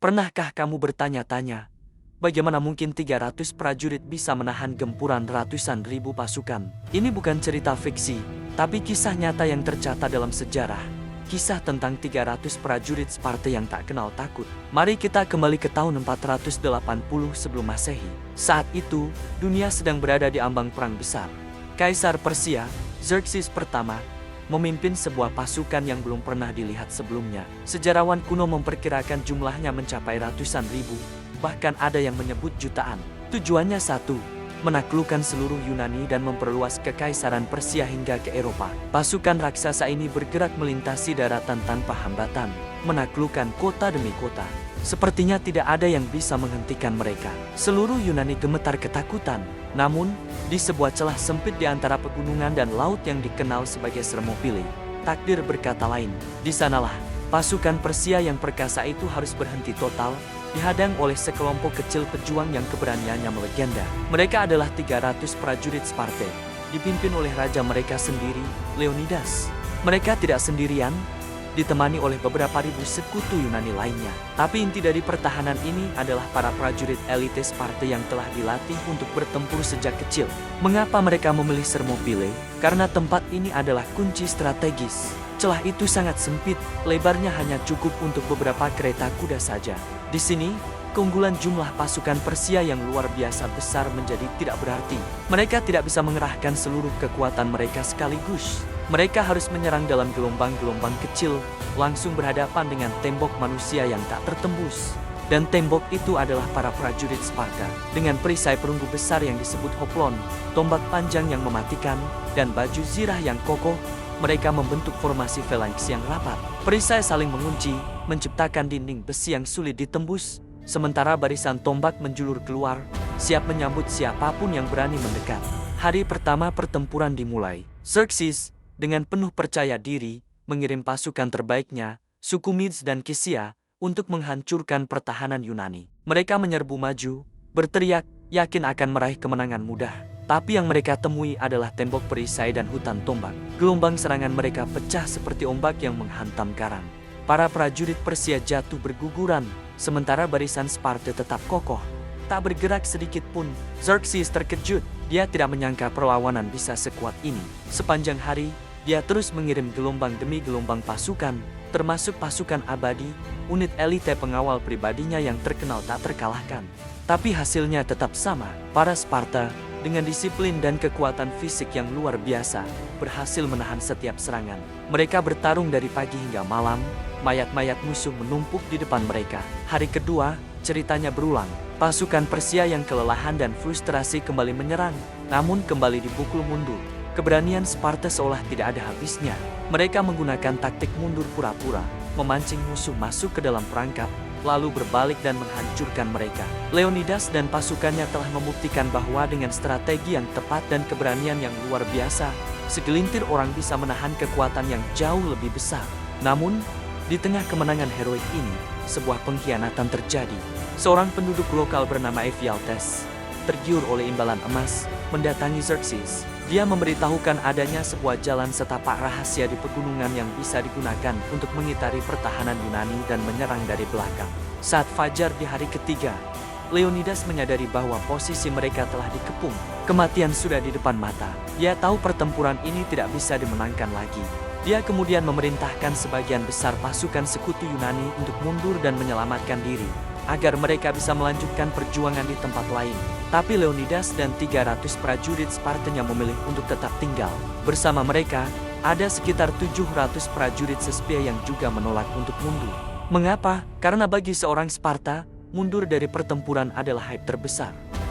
Pernahkah kamu bertanya-tanya, bagaimana mungkin 300 prajurit bisa menahan gempuran ratusan ribu pasukan? Ini bukan cerita fiksi, tapi kisah nyata yang tercatat dalam sejarah. Kisah tentang 300 prajurit Sparta yang tak kenal takut. Mari kita kembali ke tahun 480 sebelum Masehi. Saat itu, dunia sedang berada di ambang perang besar. Kaisar Persia, Xerxes pertama, memimpin sebuah pasukan yang belum pernah dilihat sebelumnya. Sejarawan kuno memperkirakan jumlahnya mencapai ratusan ribu, bahkan ada yang menyebut jutaan. Tujuannya satu, menaklukkan seluruh Yunani dan memperluas kekaisaran Persia hingga ke Eropa. Pasukan raksasa ini bergerak melintasi daratan tanpa hambatan, menaklukkan kota demi kota. Sepertinya tidak ada yang bisa menghentikan mereka. Seluruh Yunani gemetar ketakutan. Namun, di sebuah celah sempit di antara pegunungan dan laut yang dikenal sebagai Thermopylae, takdir berkata lain. Di sanalah, pasukan Persia yang perkasa itu harus berhenti total, dihadang oleh sekelompok kecil pejuang yang keberaniannya melegenda. Mereka adalah 300 prajurit Sparta, dipimpin oleh raja mereka sendiri, Leonidas. Mereka tidak sendirian, ditemani oleh beberapa ribu sekutu Yunani lainnya. Tapi inti dari pertahanan ini adalah para prajurit elite Sparta yang telah dilatih untuk bertempur sejak kecil. Mengapa mereka memilih Thermopylae? Karena tempat ini adalah kunci strategis. Celah itu sangat sempit, lebarnya hanya cukup untuk beberapa kereta kuda saja. Di sini, keunggulan jumlah pasukan Persia yang luar biasa besar menjadi tidak berarti. Mereka tidak bisa mengerahkan seluruh kekuatan mereka sekaligus. Mereka harus menyerang dalam gelombang-gelombang kecil, langsung berhadapan dengan tembok manusia yang tak tertembus. Dan tembok itu adalah para prajurit Sparta, dengan perisai perunggu besar yang disebut hoplon, tombak panjang yang mematikan, dan baju zirah yang kokoh. Mereka membentuk formasi phalanx yang rapat. Perisai saling mengunci, menciptakan dinding besi yang sulit ditembus, sementara barisan tombak menjulur keluar, siap menyambut siapapun yang berani mendekat. Hari pertama pertempuran dimulai. Xerxes, dengan penuh percaya diri, mengirim pasukan terbaiknya, suku Medes dan Kisia, untuk menghancurkan pertahanan Yunani. Mereka menyerbu maju, berteriak, yakin akan meraih kemenangan mudah. Tapi yang mereka temui adalah tembok perisai dan hutan tombak. Gelombang serangan mereka pecah seperti ombak yang menghantam karang. Para prajurit Persia jatuh berguguran, sementara barisan Sparta tetap kokoh. Tak bergerak sedikit pun. Xerxes terkejut. Dia tidak menyangka perlawanan bisa sekuat ini. Sepanjang hari, dia terus mengirim gelombang demi gelombang pasukan, termasuk pasukan abadi, unit elite pengawal pribadinya yang terkenal tak terkalahkan. Tapi hasilnya tetap sama. Para Sparta, dengan disiplin dan kekuatan fisik yang luar biasa, berhasil menahan setiap serangan. Mereka bertarung dari pagi hingga malam, mayat-mayat musuh menumpuk di depan mereka. Hari kedua, ceritanya berulang. Pasukan Persia yang kelelahan dan frustrasi kembali menyerang, namun kembali dipukul mundur. Keberanian Sparta seolah tidak ada habisnya. Mereka menggunakan taktik mundur pura-pura, memancing musuh masuk ke dalam perangkap, lalu berbalik dan menghancurkan mereka. Leonidas dan pasukannya telah membuktikan bahwa dengan strategi yang tepat dan keberanian yang luar biasa, segelintir orang bisa menahan kekuatan yang jauh lebih besar. Namun, di tengah kemenangan heroik ini, sebuah pengkhianatan terjadi. Seorang penduduk lokal bernama Ephialtes, tergiur oleh imbalan emas, mendatangi Xerxes. Dia memberitahukan adanya sebuah jalan setapak rahasia di pegunungan yang bisa digunakan untuk mengitari pertahanan Yunani dan menyerang dari belakang. Saat fajar di hari ketiga, Leonidas menyadari bahwa posisi mereka telah dikepung. Kematian sudah di depan mata. Dia tahu pertempuran ini tidak bisa dimenangkan lagi. Dia kemudian memerintahkan sebagian besar pasukan sekutu Yunani untuk mundur dan menyelamatkan diri, agar mereka bisa melanjutkan perjuangan di tempat lain. Tapi Leonidas dan 300 prajurit Spartanya memilih untuk tetap tinggal. Bersama mereka, ada sekitar 700 prajurit Sespia yang juga menolak untuk mundur. Mengapa? Karena bagi seorang Sparta, mundur dari pertempuran adalah aib terbesar.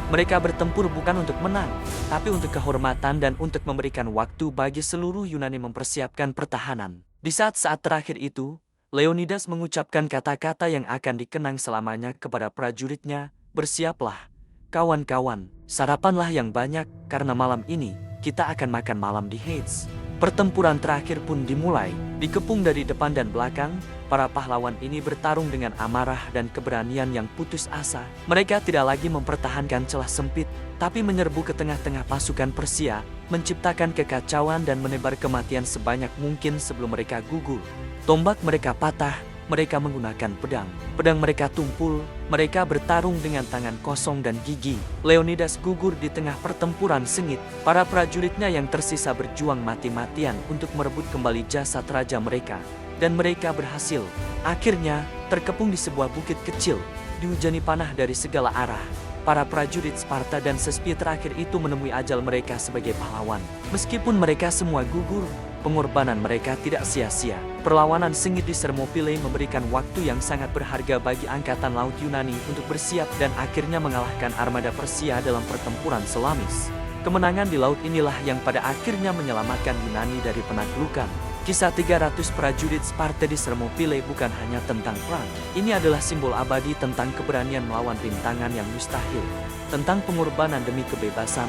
Mereka bertempur bukan untuk menang, tapi untuk kehormatan dan untuk memberikan waktu bagi seluruh Yunani mempersiapkan pertahanan. Di saat-saat terakhir itu, Leonidas mengucapkan kata-kata yang akan dikenang selamanya kepada prajuritnya, "Bersiaplah, kawan-kawan, sarapanlah yang banyak, karena malam ini, kita akan makan malam di Hades." Pertempuran terakhir pun dimulai. Dikepung dari depan dan belakang, para pahlawan ini bertarung dengan amarah dan keberanian yang putus asa. Mereka tidak lagi mempertahankan celah sempit, tapi menyerbu ke tengah-tengah pasukan Persia, menciptakan kekacauan dan menebar kematian sebanyak mungkin sebelum mereka gugur. Tombak mereka patah, mereka menggunakan pedang. Pedang mereka tumpul, mereka bertarung dengan tangan kosong dan gigi. Leonidas gugur di tengah pertempuran sengit. Para prajuritnya yang tersisa berjuang mati-matian untuk merebut kembali jasad raja mereka. Dan mereka berhasil. Akhirnya, terkepung di sebuah bukit kecil, dihujani panah dari segala arah. Para prajurit Sparta dan Sespi terakhir itu menemui ajal mereka sebagai pahlawan. Meskipun mereka semua gugur, pengorbanan mereka tidak sia-sia. Perlawanan sengit di Thermopylae memberikan waktu yang sangat berharga bagi angkatan laut Yunani untuk bersiap dan akhirnya mengalahkan armada Persia dalam pertempuran Salamis. Kemenangan di laut inilah yang pada akhirnya menyelamatkan Yunani dari penaklukan. Kisah 300 prajurit Sparta di Thermopylae bukan hanya tentang perang. Ini adalah simbol abadi tentang keberanian melawan rintangan yang mustahil, tentang pengorbanan demi kebebasan,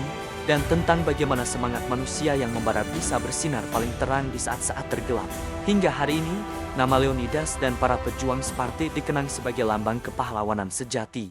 dan tentang bagaimana semangat manusia yang membara bisa bersinar paling terang di saat-saat tergelap. Hingga hari ini, nama Leonidas dan para pejuang Sparta dikenang sebagai lambang kepahlawanan sejati.